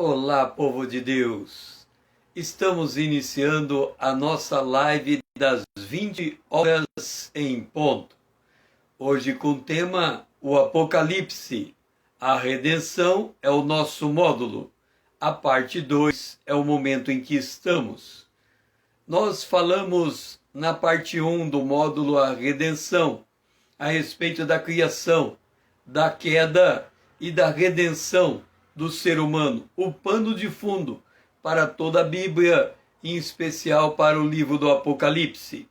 Olá, povo de Deus! Estamos iniciando a nossa live das 20 horas em ponto. Hoje com o tema o Apocalipse. A redenção é o nosso módulo. A parte 2 é o momento em que estamos. Nós falamos na parte 1 do módulo A Redenção, a respeito da criação, da queda e da redenção do ser humano, o pano de fundo para toda a Bíblia, em especial para o livro do Apocalipse.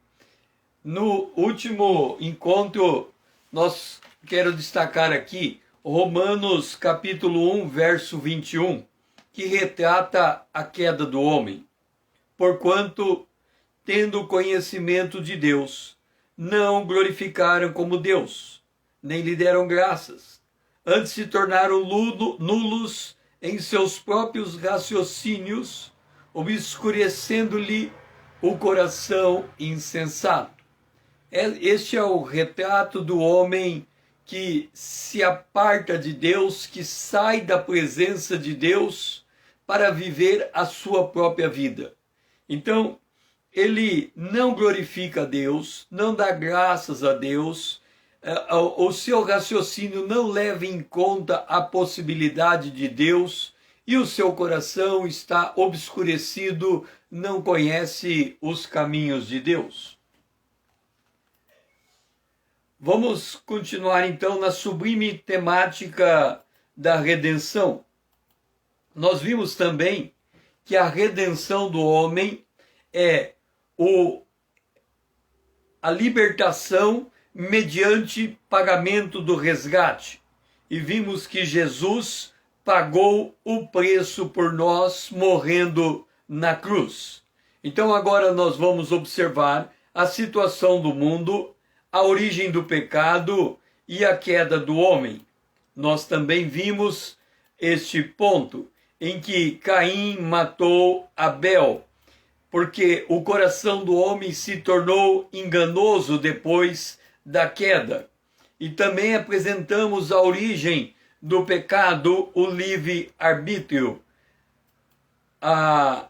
No último encontro, quero destacar aqui Romanos capítulo 1, verso 21, que retrata a queda do homem. Porquanto, tendo conhecimento de Deus, não glorificaram como Deus, nem lhe deram graças. Antes se tornaram nulos em seus próprios raciocínios, obscurecendo-lhe o coração insensato. Este é o retrato do homem que se aparta de Deus, que sai da presença de Deus para viver a sua própria vida. Então, ele não glorifica a Deus, não dá graças a Deus, o seu raciocínio não leva em conta a possibilidade de Deus e o seu coração está obscurecido, não conhece os caminhos de Deus. Vamos continuar então na sublime temática da redenção. Nós vimos também que a redenção do homem é a libertação mediante pagamento do resgate. E vimos que Jesus pagou o preço por nós, morrendo na cruz. Então agora nós vamos observar a situação do mundo, a origem do pecado e a queda do homem. Nós também vimos este ponto em que Caim matou Abel, porque o coração do homem se tornou enganoso depois da queda. E também apresentamos a origem do pecado, o livre-arbítrio.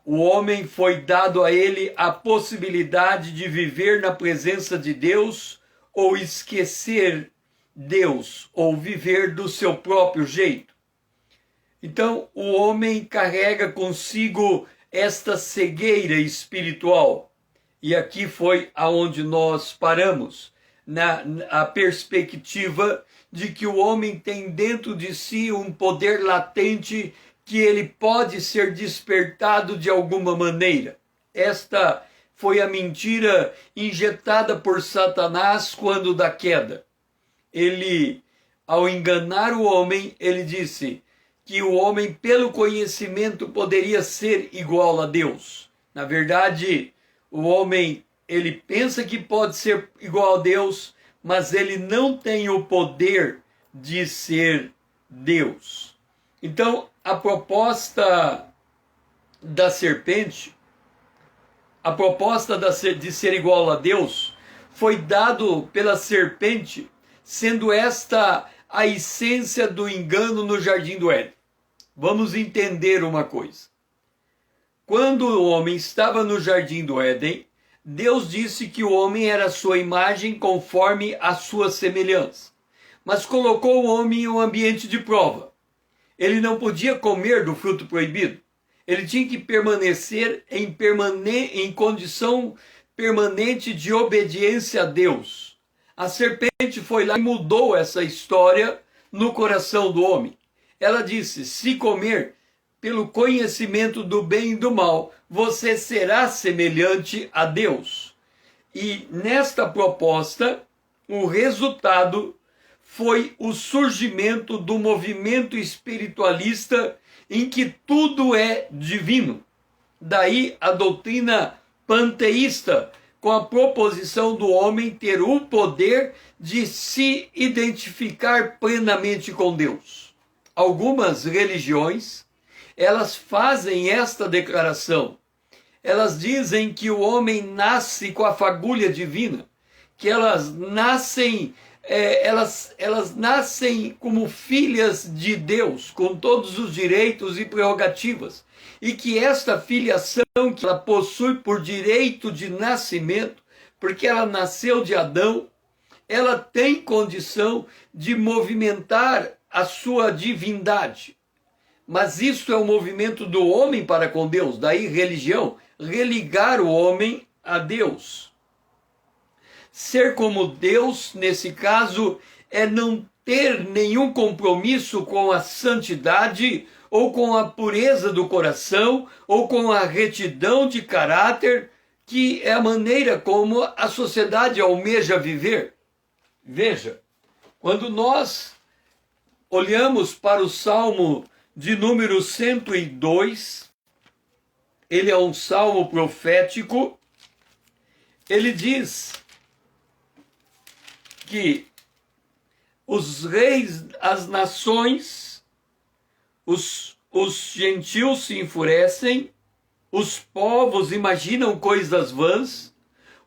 O homem foi dado a ele a possibilidade de viver na presença de Deus ou esquecer Deus, ou viver do seu próprio jeito. Então, o homem carrega consigo esta cegueira espiritual. E aqui foi aonde nós paramos, a perspectiva de que o homem tem dentro de si um poder latente que ele pode ser despertado de alguma maneira. Esta foi a mentira injetada por Satanás quando da queda. Ele, ao enganar o homem, ele disse que o homem, pelo conhecimento, poderia ser igual a Deus. Na verdade, o homem, ele pensa que pode ser igual a Deus, mas ele não tem o poder de ser Deus. Então, a proposta da serpente, de ser igual a Deus, foi dado pela serpente, sendo esta a essência do engano no Jardim do Éden. Vamos entender uma coisa. Quando o homem estava no Jardim do Éden, Deus disse que o homem era a sua imagem conforme a sua semelhança. Mas colocou o homem em um ambiente de prova. Ele não podia comer do fruto proibido. Ele tinha que permanecer em condição permanente de obediência a Deus. A serpente foi lá e mudou essa história no coração do homem. Ela disse: se comer pelo conhecimento do bem e do mal, você será semelhante a Deus. E nesta proposta, o resultado foi o surgimento do movimento espiritualista em que tudo é divino. Daí a doutrina panteísta, com a proposição do homem ter o poder de se identificar plenamente com Deus. Algumas religiões, elas fazem esta declaração. Elas dizem que o homem nasce com a fagulha divina, que elas nascem elas nascem como filhas de Deus, com todos os direitos e prerrogativas, e que esta filiação que ela possui por direito de nascimento, porque ela nasceu de Adão, ela tem condição de movimentar a sua divindade. Mas isso é o movimento do homem para com Deus, daí religião, religar o homem a Deus. Ser como Deus, nesse caso, é não ter nenhum compromisso com a santidade, ou com a pureza do coração, ou com a retidão de caráter, que é a maneira como a sociedade almeja viver. Veja, quando nós olhamos para o Salmo de número 102, ele é um salmo profético, ele diz que os reis, as nações, os gentios se enfurecem, os povos imaginam coisas vãs,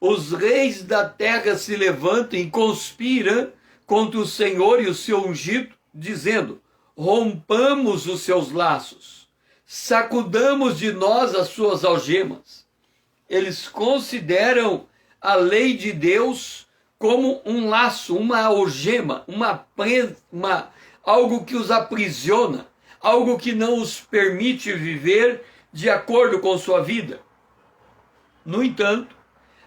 os reis da terra se levantam e conspiram contra o Senhor e o seu ungido, dizendo: rompamos os seus laços, sacudamos de nós as suas algemas. Eles consideram a lei de Deus como um laço, uma algema, algo que os aprisiona, algo que não os permite viver de acordo com sua vida. No entanto,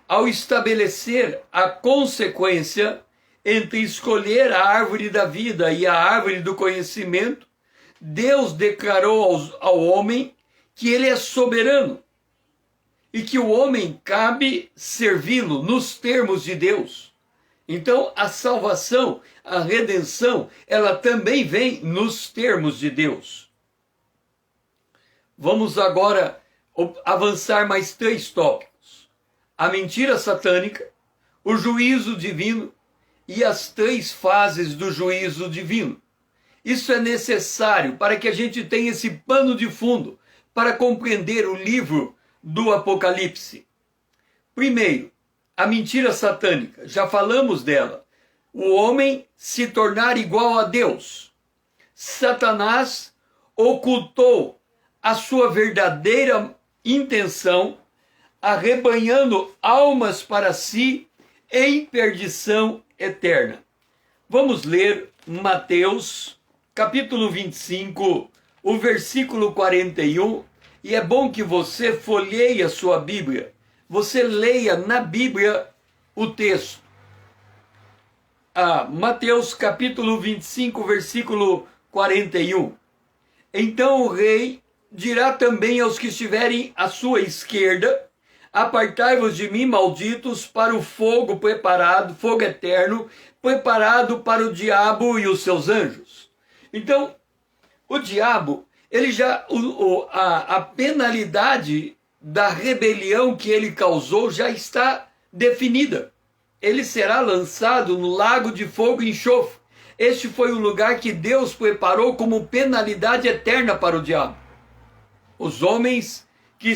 ao estabelecer a consequência entre escolher a árvore da vida e a árvore do conhecimento, Deus declarou ao homem que ele é soberano e que o homem cabe servi-lo nos termos de Deus. Então, a salvação, a redenção, ela também vem nos termos de Deus. Vamos agora avançar mais 3 tópicos: a mentira satânica, o juízo divino e as 3 fases do juízo divino. Isso é necessário para que a gente tenha esse pano de fundo para compreender o livro do Apocalipse. Primeiro, a mentira satânica, já falamos dela. O homem se tornar igual a Deus. Satanás ocultou a sua verdadeira intenção, arrebanhando almas para si em perdição eterna. Vamos ler Mateus, capítulo 25, o versículo 41, e é bom que você folheie a sua Bíblia. Você leia na Bíblia o texto. Mateus capítulo 25, versículo 41. Então o rei dirá também aos que estiverem à sua esquerda: apartai-vos de mim, malditos, para o fogo preparado, fogo eterno, preparado para o diabo e os seus anjos. Então, o diabo, ele já, a penalidade da rebelião que ele causou já está definida. Ele será lançado no lago de fogo e enxofre. Este foi o lugar que Deus preparou como penalidade eterna para o diabo. Os homens que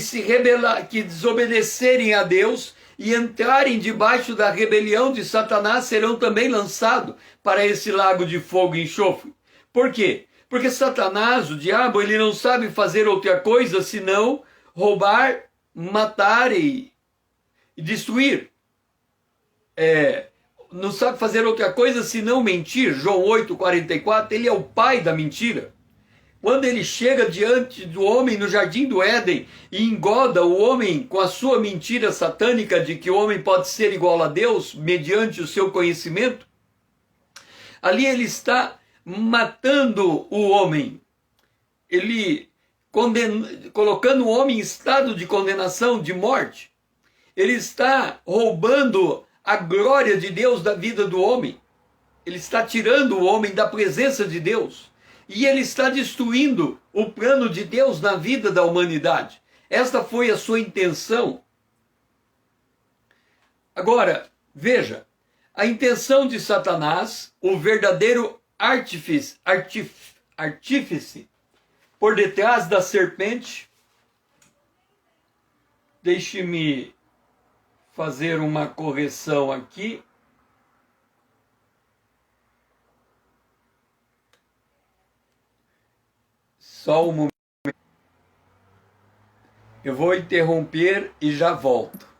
que desobedecerem a Deus e entrarem debaixo da rebelião de Satanás serão também lançados para esse lago de fogo e enxofre. Por quê? Porque Satanás, o diabo, ele não sabe fazer outra coisa senão roubar, matar e destruir. Não sabe fazer outra coisa senão mentir. João 8,44, ele é o pai da mentira. Quando ele chega diante do homem no jardim do Éden e engoda o homem com a sua mentira satânica de que o homem pode ser igual a Deus mediante o seu conhecimento, ali ele está matando o homem. Ele colocando o homem em estado de condenação, de morte. Ele está roubando a glória de Deus da vida do homem. Ele está tirando o homem da presença de Deus. E ele está destruindo o plano de Deus na vida da humanidade. Esta foi a sua intenção. Agora, veja, a intenção de Satanás, o verdadeiro artífice por detrás da serpente. Deixe-me fazer uma correção aqui. Só um momento. Eu vou interromper e já volto.